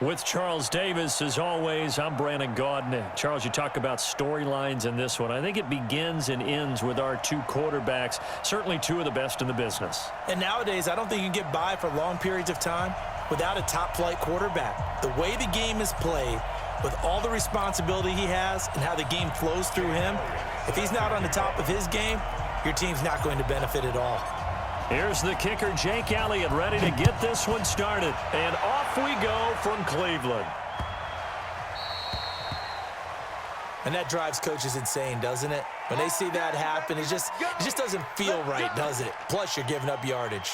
With Charles Davis, as always, I'm Brandon Gaudin. Charles, you talk about storylines in this one. I think it begins and ends with our two quarterbacks, certainly two of the best in the business. And nowadays, I don't think you can get by for long periods of time without a top-flight quarterback. The way the game is played, with all the responsibility he has and how the game flows through him, if he's not on the top of his game, your team's not going to benefit at all. Here's the kicker, Jake Elliott, ready to get this one started. And off we go from Cleveland. And that drives coaches insane, doesn't it? When they see that happen, it just doesn't feel right, does it? Plus, you're giving up yardage.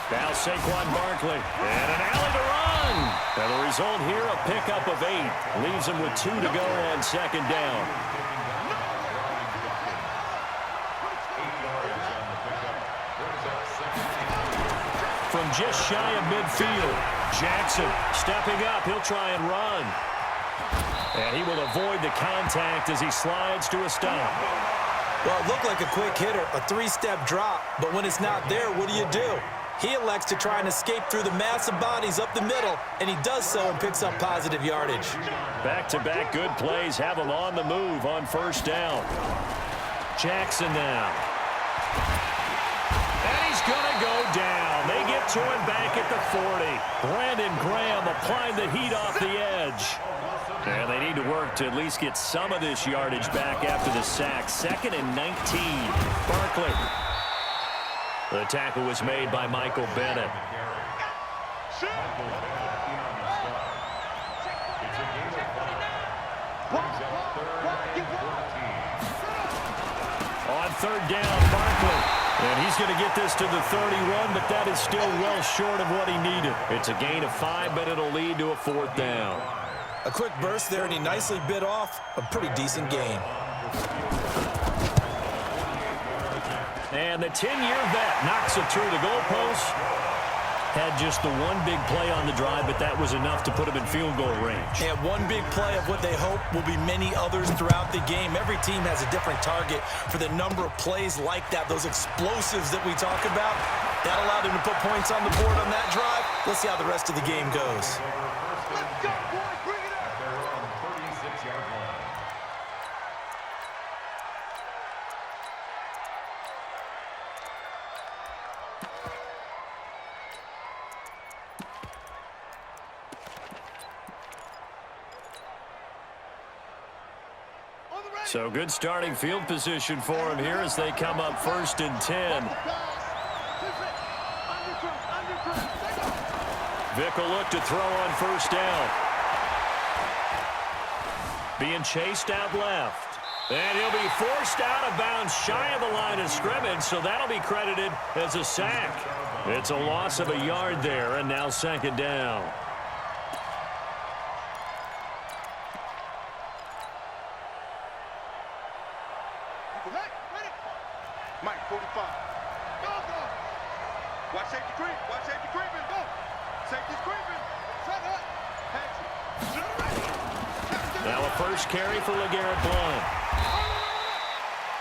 Now Saquon Barkley, and an alley to run. And the result here, a pickup of 8. Leaves him with 2 to go on second down. From just shy of midfield, Jackson stepping up. He'll try and run. And he will avoid the contact as he slides to a stop. Well, it looked like a quick hitter, a 3-step drop. But when it's not there, what do? He elects to try and escape through the massive bodies up the middle, and he does so and picks up positive yardage. Back-to-back good plays have him on the move on first down. Jackson now. And he's going to go down. They get to him back at the 40. Brandon Graham applying the heat off the edge. And they need to work to at least get some of this yardage back after the sack. 2nd and 19. Barkley. The tackle was made by Michael Bennett. On third down, Barkley. And he's going to get this to the 31, but that is still well short of what he needed. It's a gain of 5, but it'll lead to a 4th down. A quick burst there, and he nicely bit off a pretty decent gain. And the 10-year vet knocks it through the goalpost. Had just the one big play on the drive, but that was enough to put him in field goal range. And one big play of what they hope will be many others throughout the game. Every team has a different target for the number of plays like that, those explosives that we talk about. That allowed him to put points on the board on that drive. Let's see how the rest of the game goes. Let's go, boys. Bring it up. They're on the 36-yard line. So good starting field position for him here as they come up 1st and 10. Vick will look to throw on first down. Being chased out left. And he'll be forced out of bounds shy of the line of scrimmage, so that'll be credited as a sack. It's a loss of a yard there, and now 2nd down. Mike, 45. Go, go. Watch safety creep. Watch safety creeping. Go. Safety's creeping. Set up. Pass it. Now a first carry for LeGarrette Blount.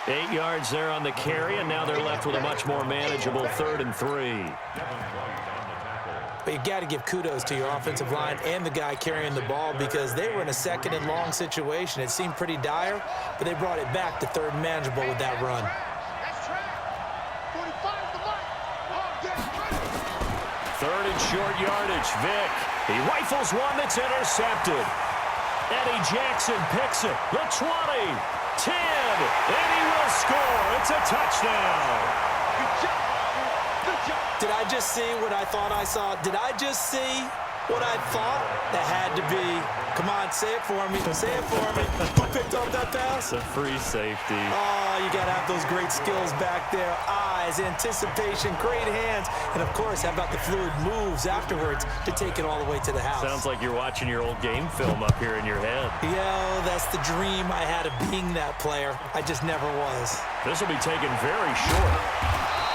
8 yards there on the carry, and now they're left with a much more manageable 3rd and 3. But you got to give kudos to your offensive line and the guy carrying the ball because they were in a 2nd and long situation. It seemed pretty dire, but they brought it back to 3rd and manageable with that run. 3rd and short yardage. Vick He rifles one that's intercepted. Eddie Jackson picks it. The 20, 10, and he will score. It's a touchdown. Good job. Good job. Did I just see what I thought I saw? Did I just see what I thought? That had to be. Come on, say it for me. Say it for me. Who picked up that pass? It's a free safety. Oh, you got to have those great skills back there. Eyes, anticipation, great hands. And, of course, how about the fluid moves afterwards to take it all the way to the house? Sounds like you're watching your old game film up here in your head. Yeah, that's the dream I had of being that player. I just never was. This will be taken very short.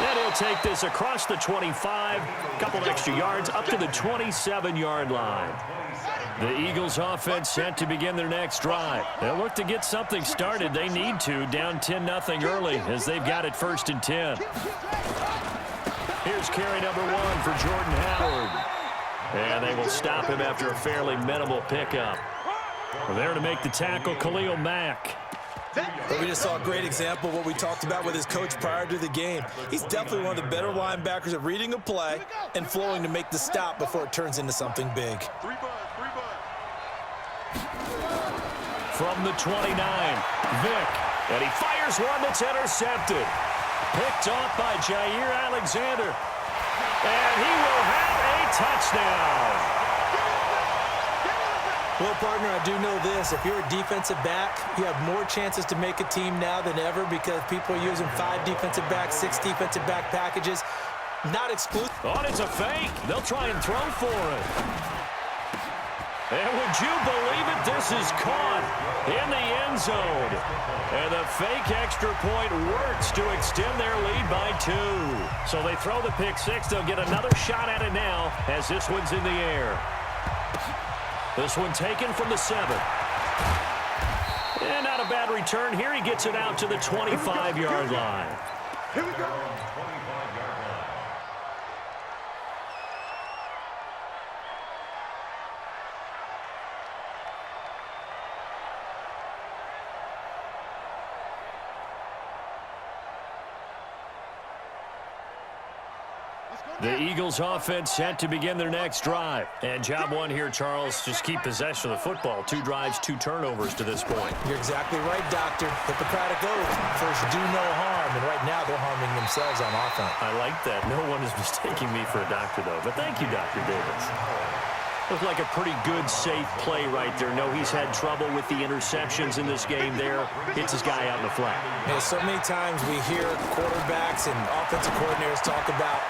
And he'll take this across the 25, couple extra yards up to the 27-yard line. The Eagles offense set to begin their next drive. They'll look to get something started. They need to, down 10-0 early as they've got it 1st and 10. Here's carry number 1 for Jordan Howard. And they will stop him after a fairly minimal pickup. There to make the tackle, Khalil Mack. But we just saw a great example of what we talked about with his coach prior to the game. He's definitely one of the better linebackers at reading a play and flowing to make the stop before it turns into something big. From the 29, Vick. And he fires one that's intercepted. Picked off by Jair Alexander. And he will have a touchdown. Well, partner, I do know this. If you're a defensive back, you have more chances to make a team now than ever because people are using 5 defensive backs, 6 defensive back packages. Not exclusive. Oh, it's a fake. They'll try and throw for it. And would you believe it? This is caught in the end zone. And the fake extra point works to extend their lead by 2. So they throw the pick 6. They'll get another shot at it now as this one's in the air. This one taken from the 7. And not a bad return. Here he gets it out to the 25-yard line. Here we go. The Eagles offense set to begin their next drive. And job 1 here, Charles, just keep possession of the football. 2 drives, 2 turnovers to this point. You're exactly right, Doctor. Hippocratic oath. First, do no harm. And right now, they're harming themselves on offense. I like that. No one is mistaking me for a doctor, though. But thank you, Dr. Davis. Looked like a pretty good, safe play right there. No, he's had trouble with the interceptions in this game there. Hits his guy out in the flat. And so many times we hear quarterbacks and offensive coordinators talk about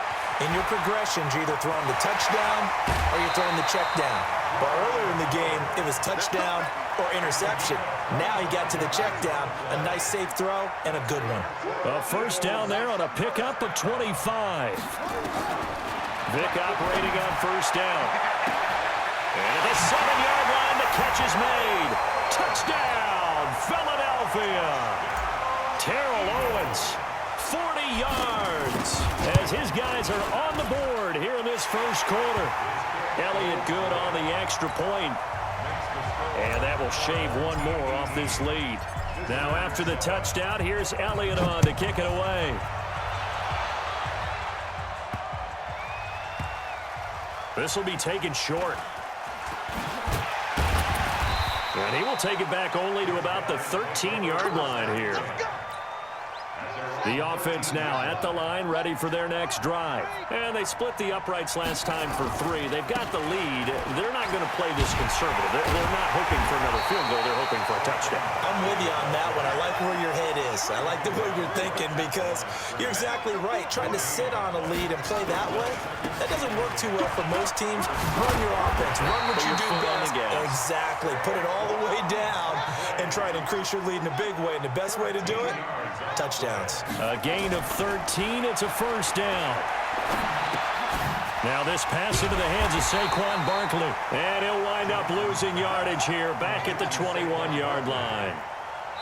in your progressions, you're either throwing the touchdown or you're throwing the check down. But earlier in the game, it was touchdown or interception. Now he got to the check down, a nice safe throw, and a good one. A first down there on a pickup of 25. Vick operating on first down. And at the 7-yard line, the catch is made. Touchdown, Philadelphia. Terrell Owens, 40 yards, as his guys are on the board here in this first quarter. Elliott good on the extra point. And that will shave one more off this lead. Now after the touchdown, here's Elliott on to kick it away. This will be taken short. And he will take it back only to about the 13-yard line here. The offense now at the line, ready for their next drive. And they split the uprights last time for 3. They've got the lead. They're not going to play this conservative. They're not hoping for another field goal. They're hoping for a touchdown. I'm with you on that one. I like where your head is. I like the way you're thinking because you're exactly right. Trying to sit on a lead and play that way, that doesn't work too well for most teams. Run your offense. Run what you do best. Exactly. Put it all the way down and try to increase your lead in a big way. And the best way to do it, touchdowns. A gain of 13. It's a first down. Now this pass into the hands of Saquon Barkley. And he'll wind up losing yardage here back at the 21-yard line.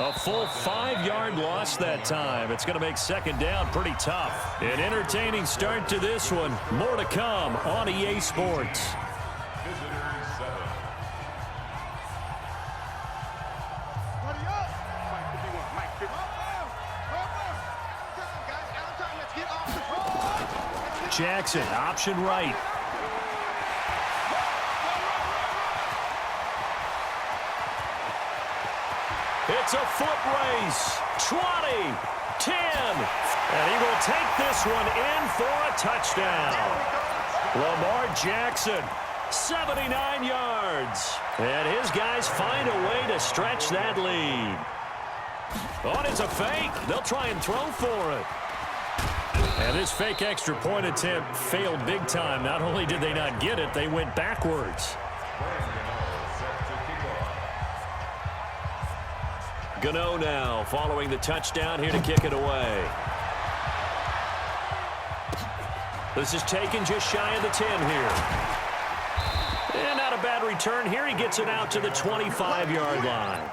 A full 5-yard loss that time. It's going to make second down pretty tough. An entertaining start to this one. More to come on EA Sports. Jackson, option right. It's a foot race. 20, 10. And he will take this one in for a touchdown. Lamar Jackson, 79 yards. And his guys find a way to stretch that lead. Oh, it's a fake. They'll try and throw for it. And this fake extra point attempt failed big time. Not only did they not get it, they went backwards. Gano now following the touchdown here to kick it away. This is taken just shy of the 10 here. And not a bad return here. He gets it out to the 25-yard line.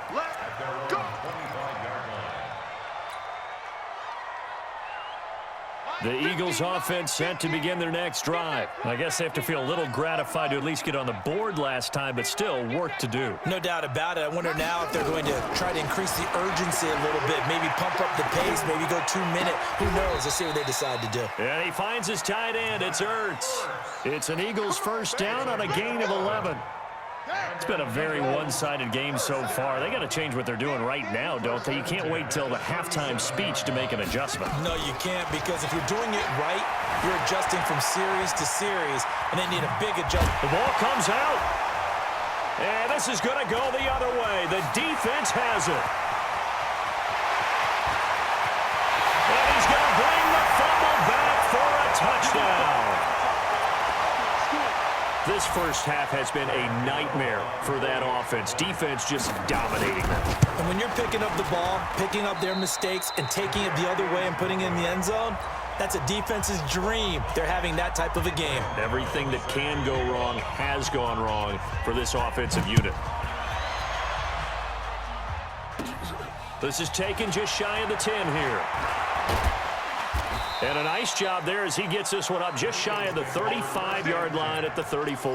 The Eagles offense set to begin their next drive. I guess they have to feel a little gratified to at least get on the board last time, but still work to do. No doubt about it. I wonder now if they're going to try to increase the urgency a little bit, maybe pump up the pace, maybe go 2 minute. Who knows? Let's see what they decide to do. And he finds his tight end. It's Ertz. It's an Eagles first down on a gain of 11. It's been a very one-sided game so far. They got to change what they're doing right now, don't they? You can't wait till the halftime speech to make an adjustment. No, you can't, because if you're doing it right, you're adjusting from series to series, and they need a big adjustment. The ball comes out. And this is going to go the other way. The defense has it. And he's going to bring the fumble back for a touchdown. This first half has been a nightmare for that offense. Defense just dominating them. And when you're picking up the ball, picking up their mistakes, and taking it the other way and putting it in the end zone, that's a defense's dream. They're having that type of a game. Everything that can go wrong has gone wrong for this offensive unit. This is taken just shy of the 10 here. And a nice job there as he gets this one up just shy of the 35-yard line at the 34.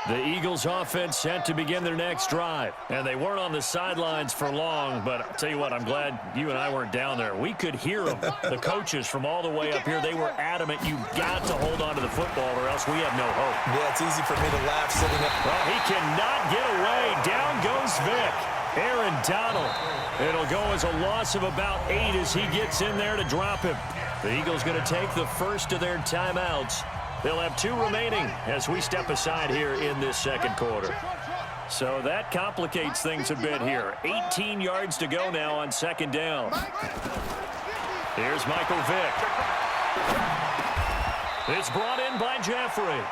The Eagles offense set to begin their next drive. And they weren't on the sidelines for long, but I'll tell you what, I'm glad you and I weren't down there. We could hear them. The coaches from all the way up here, they were adamant, you've got to hold on to the football or else we have no hope. Yeah, it's easy for me to laugh sitting up. Well, he cannot get away. Down goes Vic. Aaron Donald. It'll go as a loss of about 8 as he gets in there to drop him. The Eagles going to take the first of their timeouts. They'll have 2 remaining as we step aside here in this second quarter. So that complicates things a bit here. 18 yards to go now on second down. Here's Michael Vick. It's brought in by Jeffrey.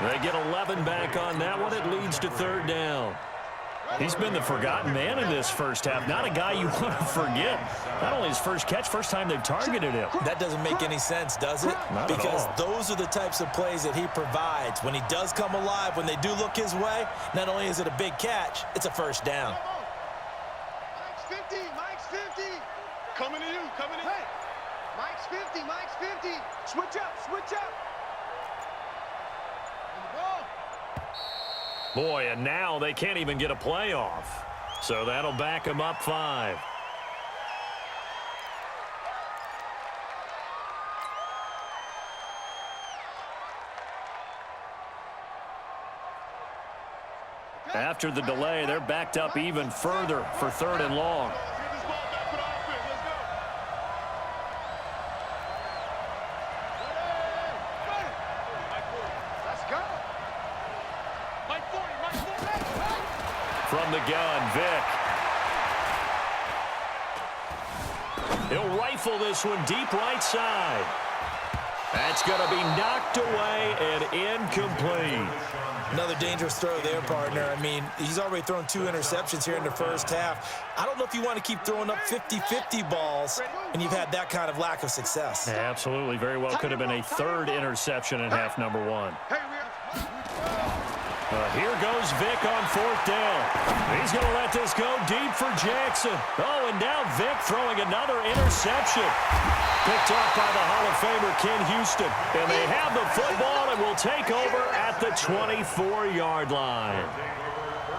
They get 11 back on that one. It leads to third down. He's been the forgotten man in this first half. Not a guy you want to forget. Not only his first catch, first time they've targeted him. That doesn't make any sense, does it? Not because at all. Those are the types of plays that he provides. When he does come alive, when they do look his way, not only is it a big catch, it's a first down. Mike's 50, Mike's 50. Coming to you, coming to you. Hey, Mike's 50, Mike's 50. Switch up, switch up. Boy, and now they can't even get a play off. So that'll back them up 5. After the delay, they're backed up even further for third and long. From the gun, Vic. He'll rifle this one deep right side. That's going to be knocked away and incomplete. Another dangerous throw there, partner. I mean, he's already thrown 2 interceptions here in the first half. I don't know if you want to keep throwing up 50-50 balls, and you've had that kind of lack of success. Absolutely. Very well could have been a 3rd interception in half number 1. Here goes Vic on 4th down. He's going to let this go deep for Jackson. Oh, and now Vic throwing another interception. Picked off by the Hall of Famer Ken Houston. And they have the football and will take over at the 24-yard line.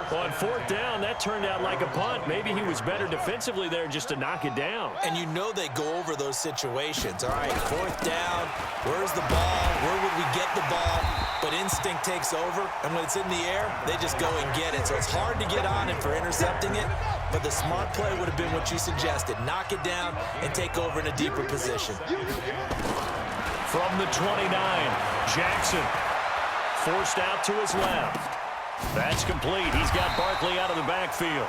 On 4th down, that turned out like a punt. Maybe he was better defensively there just to knock it down. And you know they go over those situations. All right, 4th down. Where's the ball? Where would we get the ball? but instinct takes over, and when it's in the air, they just go and get it. So it's hard to get on him for intercepting it, but the smart play would have been what you suggested. Knock it down and take over in a deeper position. From the 29, Jackson forced out to his left. That's complete. He's got Barkley out of the backfield.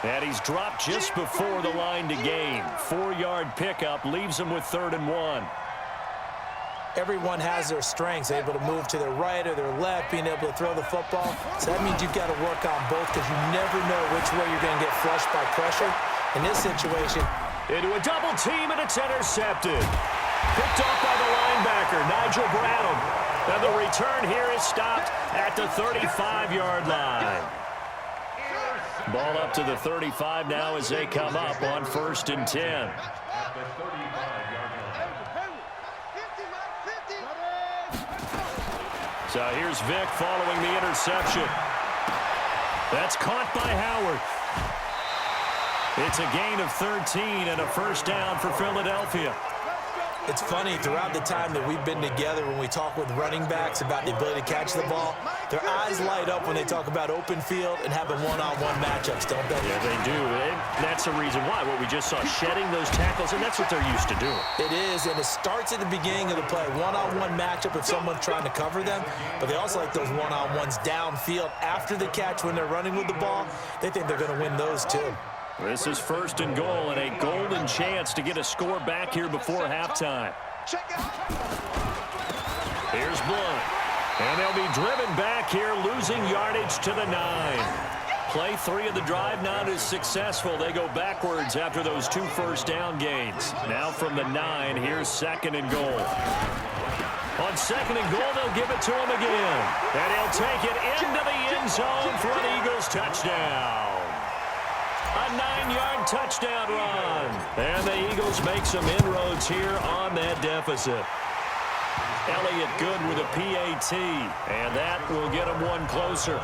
And he's dropped just before the line to gain. 4-yard pickup leaves him with 3rd and 1. Everyone has their strengths, able to move to their right or their left, being able to throw the football. So that means you've got to work on both because you never know which way you're going to get flushed by pressure. In this situation, into a double team, and it's intercepted. Picked off by the linebacker, Nigel Brown. And the return here is stopped at the 35-yard line. Ball up to the 35 now as they come up on 1st and 10. So here's Vick following the interception. That's caught by Howard. It's a gain of 13 and a 1st down for Philadelphia. It's funny, throughout the time that we've been together, when we talk with running backs about the ability to catch the ball, their eyes light up when they talk about open field and having one-on-one matchups, don't they? Yeah, they do. And that's the reason why. What we just saw, shedding those tackles, and that's what they're used to doing. It is, and it starts at the beginning of the play. One-on-one matchup if someone's trying to cover them, but they also like those one-on-ones downfield after the catch when they're running with the ball. They think they're going to win those too. This is 1st and goal, and a golden chance to get a score back here before halftime. Here's Blunt. And they'll be driven back here, losing yardage to the 9. Play 3 of the drive not as successful. They go backwards after those 2 first down gains. Now from the 9, here's 2nd and goal. On 2nd and goal, they'll give it to him again. And he'll take it into the end zone for an Eagles touchdown. A 9-yard touchdown run. And the Eagles make some inroads here on that deficit. Elliott good with a PAT. And that will get him one closer.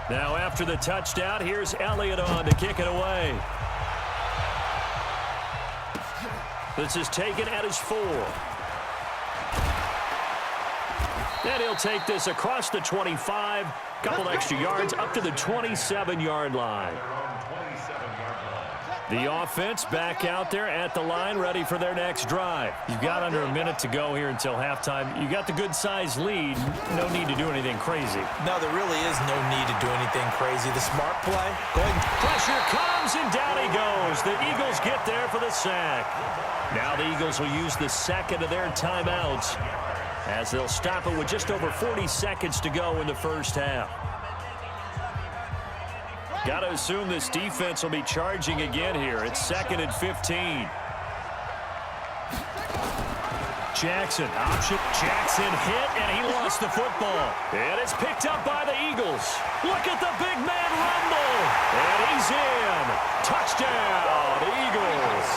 Now after the touchdown, here's Elliott on to kick it away. This is taken at his 4. Then he'll take this across the 25, couple extra yards up to the 27-yard line. The offense back out there at the line, ready for their next drive. You've got under a minute to go here until halftime. You got the good-sized lead. No need to do anything crazy. No, there really is no need to do anything crazy. The smart play, go ahead. Pressure comes, and down he goes. The Eagles get there for the sack. Now the Eagles will use the 2nd of their timeouts, as they'll stop it with just over 40 seconds to go in the first half. Got to assume this defense will be charging again here. It's 2nd and 15. Jackson, option. Jackson hit, and he lost the football. And it's picked up by the Eagles. Look at the big man rumble. And he's in. Touchdown, Eagles.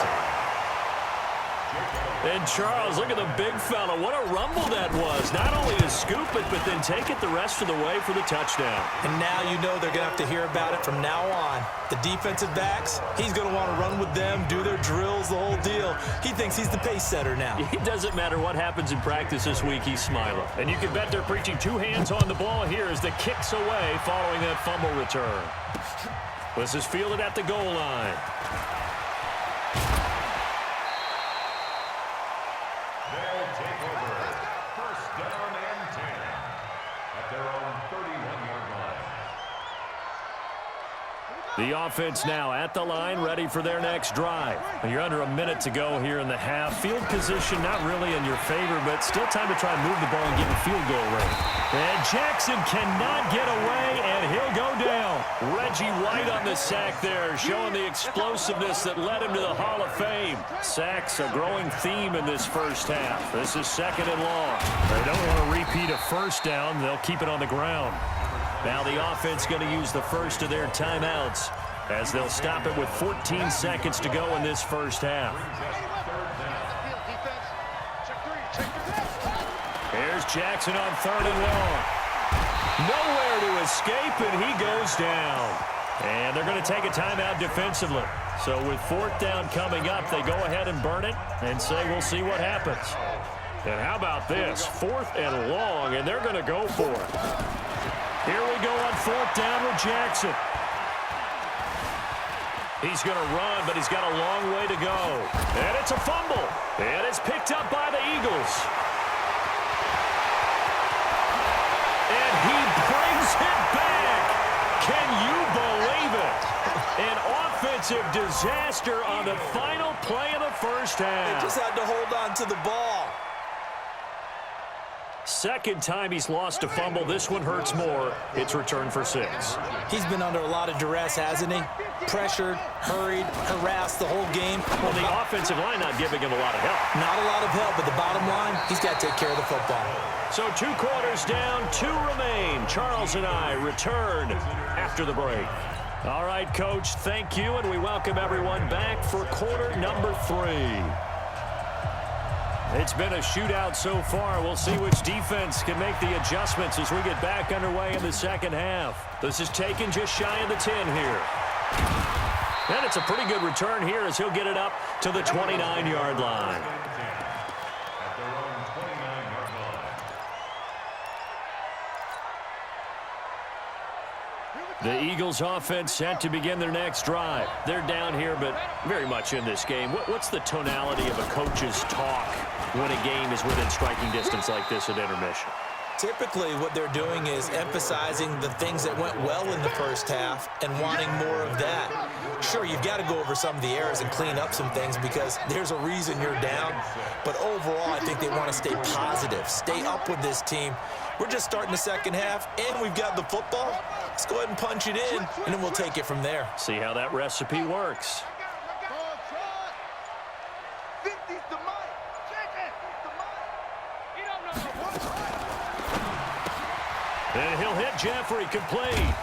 And Charles, look at the big fella. What a rumble that was. Not only to scoop it, but then take it the rest of the way for the touchdown. And now you know they're going to have to hear about it from now on. The defensive backs, he's going to want to run with them, do their drills, the whole deal. He thinks he's the pace setter now. It doesn't matter what happens in practice this week, he's smiling. And you can bet they're preaching 2 hands on the ball here as the kick's away following that fumble return. This is fielded at the goal line. The offense now at the line, ready for their next drive. You're under a minute to go here in the half. Field position not really in your favor, but still time to try and move the ball and get a field goal range. And Jackson cannot get away, and he'll go down. Reggie White on the sack there, showing the explosiveness that led him to the Hall of Fame. Sacks a growing theme in this first half. This is 2nd and long. They don't want to repeat a first down. They'll keep it on the ground. Now the offense going to use the first of their timeouts as they'll stop it with 14 seconds to go in this first half. Here's Jackson on 3rd and long. Nowhere to escape, and he goes down. And they're going to take a timeout defensively. So with 4th down coming up, they go ahead and burn it and say we'll see what happens. And how about this? 4th and long, and they're going to go for it. Here we go on 4th down with Jackson. He's going to run, but he's got a long way to go. And it's a fumble. And it's picked up by the Eagles. And he brings it back. Can you believe it? An offensive disaster on the final play of the first half. They just had to hold on to the ball. Second time he's lost a fumble. This one hurts more. It's returned for 6. He's been under a lot of duress, hasn't he? Pressured, hurried, harassed the whole game. Well, the offensive line not giving him a lot of help. Not a lot of help, but the bottom line, he's got to take care of the football. So 2 quarters down, 2 remain. Charles and I return after the break. All right, Coach, thank you, and we welcome everyone back for quarter number 3. It's been a shootout so far. We'll see which defense can make the adjustments as we get back underway in the second half. This is taken just shy of the 10 here. And it's a pretty good return here as he'll get it up to the 29-yard line. The Eagles offense set to begin their next drive. They're down here, but very much in this game. What's the tonality of a coach's talk when a game is within striking distance like this at intermission? Typically, what they're doing is emphasizing the things that went well in the first half and wanting more of that. Sure, you've got to go over some of the errors and clean up some things because there's a reason you're down. But overall, I think they want to stay positive, stay up with this team. We're just starting the second half, and we've got the football. Let's go ahead and punch it in, and then we'll take it from there. See how that recipe works. And he'll hit Jeffrey complete.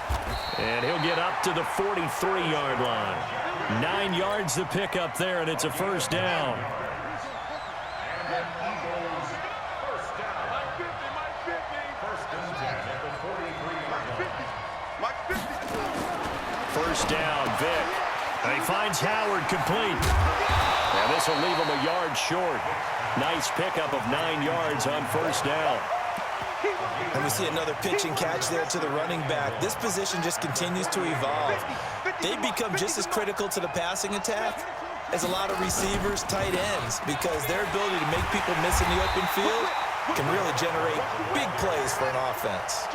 And he'll get up to the 43-yard line. 9 yards to pick up there, and it's a first down. First down, Vic. And he finds Howard complete. And this will leave him a yard short. Nice pickup of 9 yards on first down. And we see another pitch and catch there to the running back. This position just continues to evolve. They become just as critical to the passing attack as a lot of receivers, tight ends, because their ability to make people miss in the open field can really generate big plays for an offense.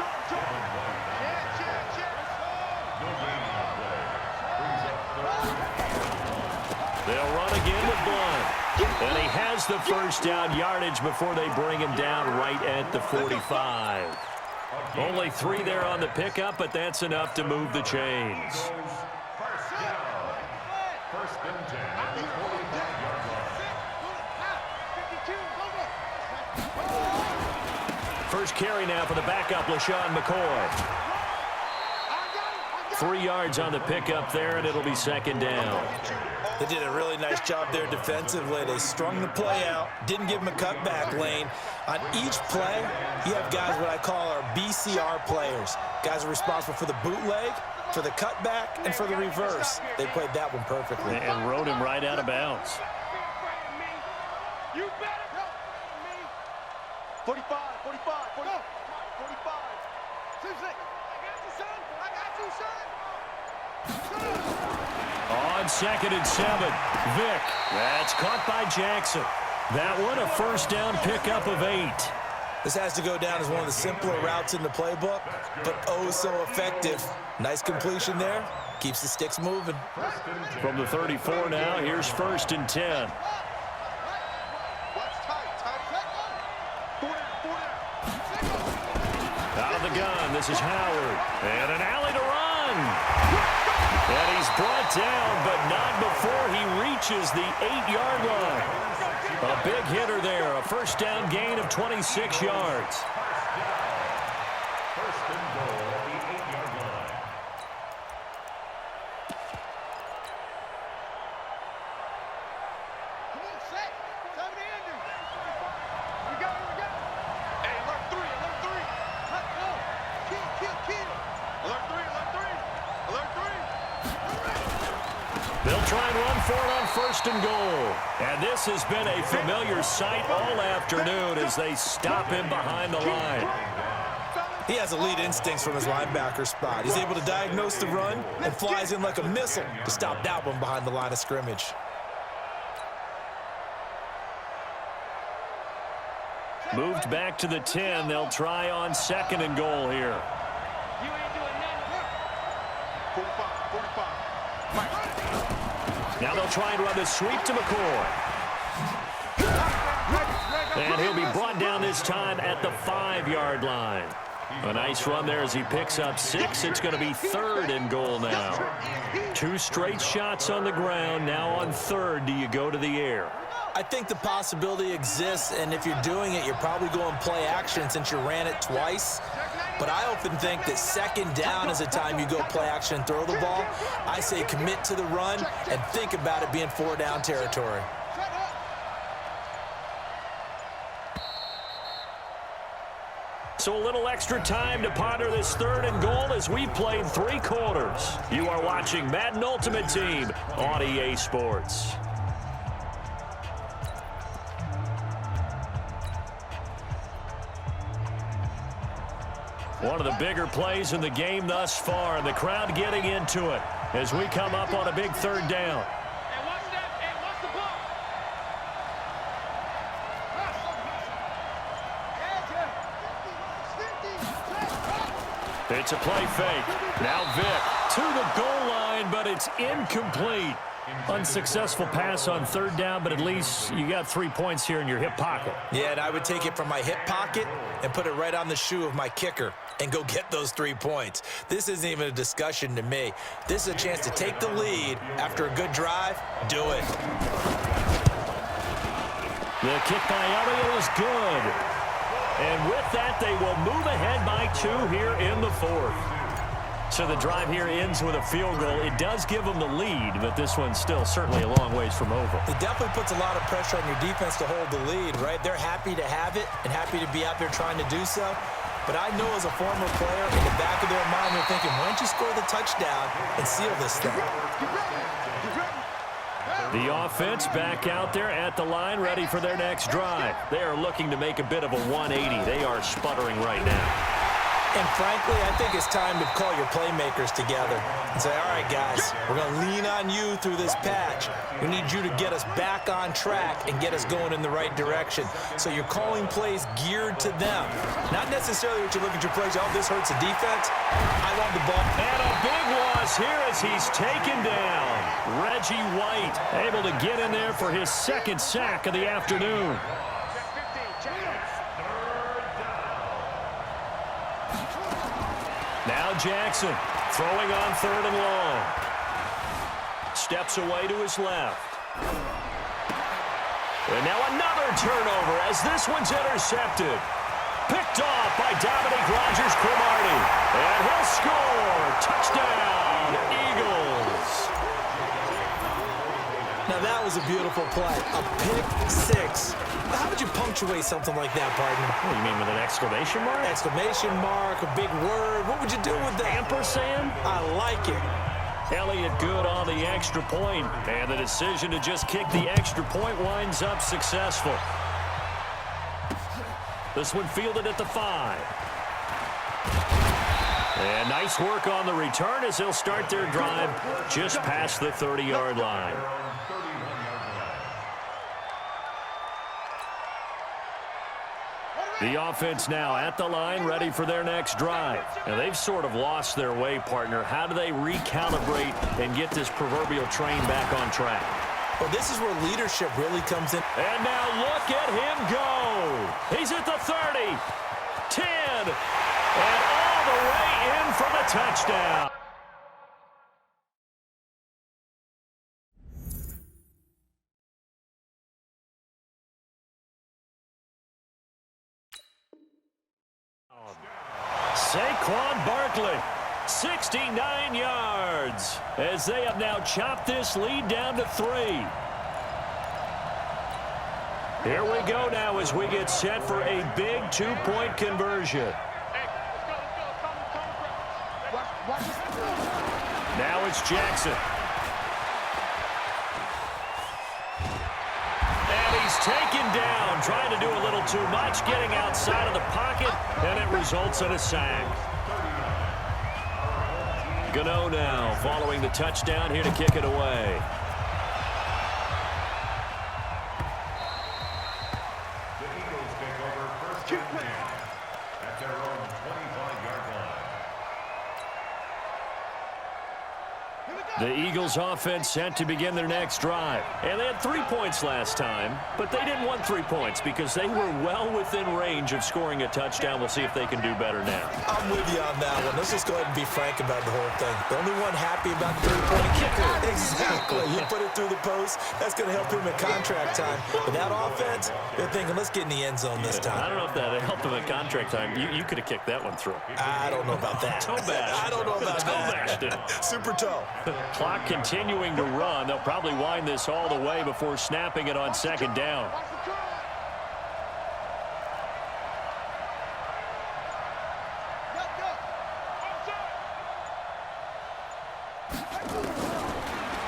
They'll run again with Blunt. And he has the first down yardage before they bring him down right at the 45. Only 3 there on the pickup, but that's enough to move the chains. First carry now for the backup, LaShawn McCoy. 3 yards on the pickup there, and it'll be second down. They did a really nice job there defensively. They strung the play out, didn't give him a cutback lane. On each play, you have guys what I call our BCR players. Guys are responsible for the bootleg, for the cutback, and for the reverse. They played that one perfectly. And rode him right out of bounds. 45, 45, 45. Seriously, I got you, son. I got you, son. On 2nd and 7, Vic. That's caught by Jackson. That one, a first down pickup of 8. This has to go down as one of the simpler routes in the playbook, but oh so effective. Nice completion there. Keeps the sticks moving. From the 34 now, here's 1st and 10. Out of the gun, this is Howard. And an alley to run. And he's brought down, but not before he reaches the 8-yard line. A big hitter there, a first down gain of 26 yards. First and goal at the 8-yard line. Come on, set. Time to end it. We got it. Hey, alert 3, alert 3. Let's go. Kill. Alert 3, alert 3. Alert 3. They'll try and run for it on 1st and goal. And this has been a familiar sight all afternoon as they stop him behind the line. He has elite instincts from his linebacker spot. He's able to diagnose the run and flies in like a missile to stop that one behind the line of scrimmage. Moved back to the 10. They'll try on 2nd and goal here. You ain't doing nothing. 45. Now they'll try and run the sweep to McCoy. And he'll be brought down this time at the 5-yard line. A nice run there as he picks up 6. It's going to be 3rd and goal now. 2 straight shots on the ground. Now on 3rd, do you go to the air? I think the possibility exists, and if you're doing it, you're probably going play action since you ran it twice. But I often think that 2nd down is the time you go play action and throw the ball. I say commit to the run and think about it being 4-down territory. So a little extra time to ponder this 3rd and goal as we've played 3 quarters. You are watching Madden Ultimate Team on EA Sports. One of the bigger plays in the game thus far, and the crowd getting into it as we come up on a big 3rd down. And watch that. And watch the ball. It's a play fake. Now Vick to the goal line, but it's incomplete. Unsuccessful pass on 3rd down, but at least you got 3 points here in your hip pocket. Yeah, and I would take it from my hip pocket and put it right on the shoe of my kicker and go get those 3 points. This isn't even a discussion to me. This is a chance to take the lead after a good drive. Do it. The kick by Elliott is good. And with that, they will move ahead by 2 here in the 4th. So the drive here ends with a field goal. It does give them the lead, but this one's still certainly a long ways from over. It definitely puts a lot of pressure on your defense to hold the lead, right? They're happy to have it and happy to be out there trying to do so. But I know as a former player, in the back of their mind, they're thinking, why don't you score the touchdown and seal this thing? The offense back out there at the line, ready for their next drive. They are looking to make a bit of a 180. They are sputtering right now. And frankly, I think it's time to call your playmakers together and say, all right, guys, we're going to lean on you through this patch. We need you to get us back on track and get us going in the right direction. So you're calling plays geared to them. Not necessarily that you look at your plays, oh, this hurts the defense. I want the ball. And a big loss here as he's taken down. Reggie White able to get in there for his 2nd sack of the afternoon. Now Jackson throwing on 3rd and long. Steps away to his left. And now another turnover as this one's intercepted. Picked off by Dominique Rodgers-Cromartie. And he'll score. Touchdown, Eagles. Now that was a beautiful play. A pick 6. How would you punctuate something like that, partner? What do you mean, with an exclamation mark? Exclamation mark, a big word. What would you do with that? Ampersand? I like it. Elliott good on the extra point. And the decision to just kick the extra point winds up successful. This one fielded at the 5. And nice work on the return as they'll start their drive just past the 30-yard line. The offense now at the line, ready for their next drive. And they've sort of lost their way, partner. How do they recalibrate and get this proverbial train back on track? Well, this is where leadership really comes in. And now look at him go. He's at the 30, 10, and all the way in for the touchdown. Saquon Barkley, 69 yards, as they have now chopped this lead down to 3. Here we go now as we get set for a big 2-point conversion. Now it's Jackson. taken down, trying to do a little too much, getting outside of the pocket, and it results in a sack. Gano now following the touchdown here to kick it away. The Eagles offense set to begin their next drive. And they had 3 points last time, but they didn't want 3 points because they were well within range of scoring a touchdown. We'll see if they can do better now. I'm with you on that one. Let's just go ahead and be frank about the whole thing. The only one happy about the three-point kicker. Exactly. You put it through the post. That's going to help him in contract time. But that offense, they're thinking, let's get in the end zone this time. I don't know if that helped him at contract time. You could have kicked that one through. I don't know about that. Toe bash. I don't know about toe bashed it. Super toe. Clock continuing to run. They'll probably wind this all the way before snapping it on second down.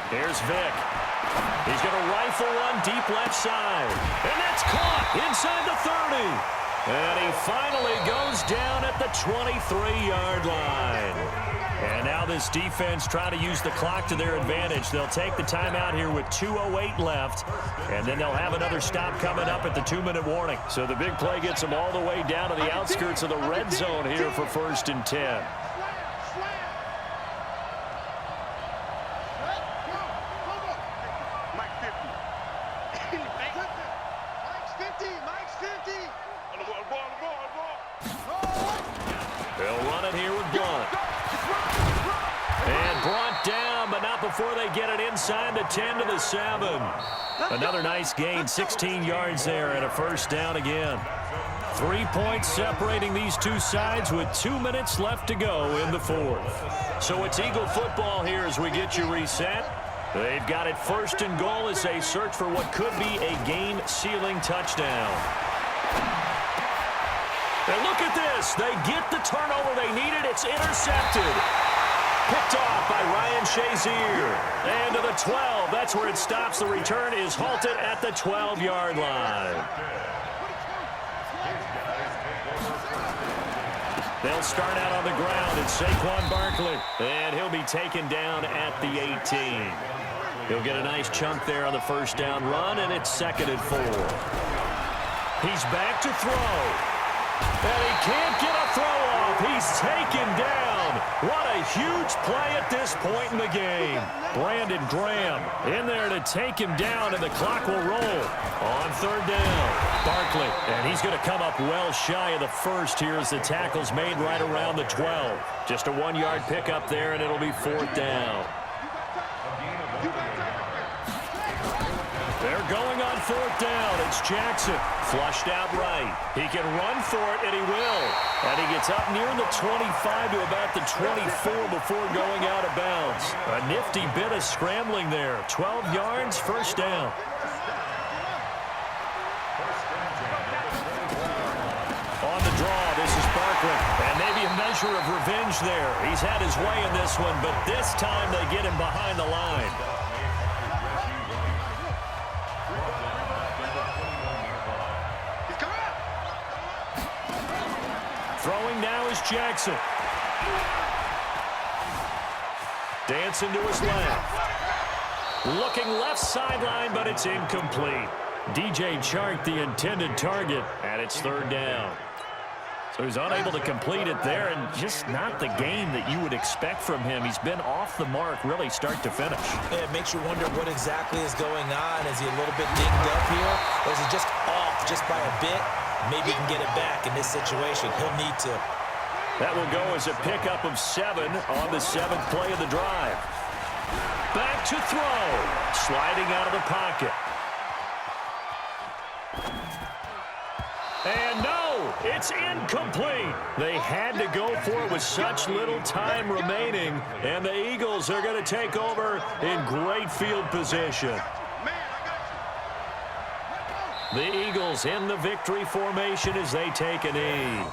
Here's Vick. He's going to rifle one deep left side. And that's caught inside the 30. And he finally goes down at the 23-yard line. And now this defense trying to use the clock to their advantage. They'll take the timeout here with 2:08 left. And then they'll have another stop coming up at the 2-minute warning. So the big play gets them all the way down to the outskirts of the red zone here for 1st and 10. They'll run it here with Blunt. And brought down, but not before they get it inside the 10 to the 7. Another nice gain, 16 yards there, and a 1st down again. 3 points separating these two sides with 2 minutes left to go in the 4th. So it's Eagle football here as we get you reset. They've got it 1st and goal as they search for what could be a game-sealing touchdown. And look at this. They get the turnover they needed. It's intercepted. Picked off by Ryan Shazier. And to the 12. That's where it stops. The return is halted at the 12-yard line. They'll start out on the ground. It's Saquon Barkley. And he'll be taken down at the 18. He'll get a nice chunk there on the 1st down run, and it's 2nd and 4. He's back to throw. And he can't get a throw off. He's taken down. What a huge play at this point in the game. Brandon Graham in there to take him down, and the clock will roll on 3rd down. Barkley, and he's going to come up well shy of the 1st here as the tackle's made right around the 12. Just a 1-yard pickup there, and it'll be 4th down. They're going on 4th down. It's Jackson. Flushed out right. He can run for it, and he will. And he gets up near the 25 to about the 24 before going out of bounds. A nifty bit of scrambling there. 12 yards, 1st down. On the draw, this is Barkley. And maybe a measure of revenge there. He's had his way in this one, but this time they get him behind the line. Throwing now is Jackson. Dancing to his left. Looking left sideline, but it's incomplete. DJ Chark, the intended target, and it's 3rd down. So he's unable to complete it there, and just not the game that you would expect from him. He's been off the mark, really, start to finish. Yeah, it makes you wonder what exactly is going on. Is he a little bit dinged up here, or is he just off just by a bit? Maybe he can get it back in this situation. He'll need to. That will go as a pickup of 7 on the 7th play of the drive. Back to throw. Sliding out of the pocket. And no, it's incomplete. They had to go for it with such little time remaining, and the Eagles are going to take over in great field position. The Eagles in the victory formation as they take a knee.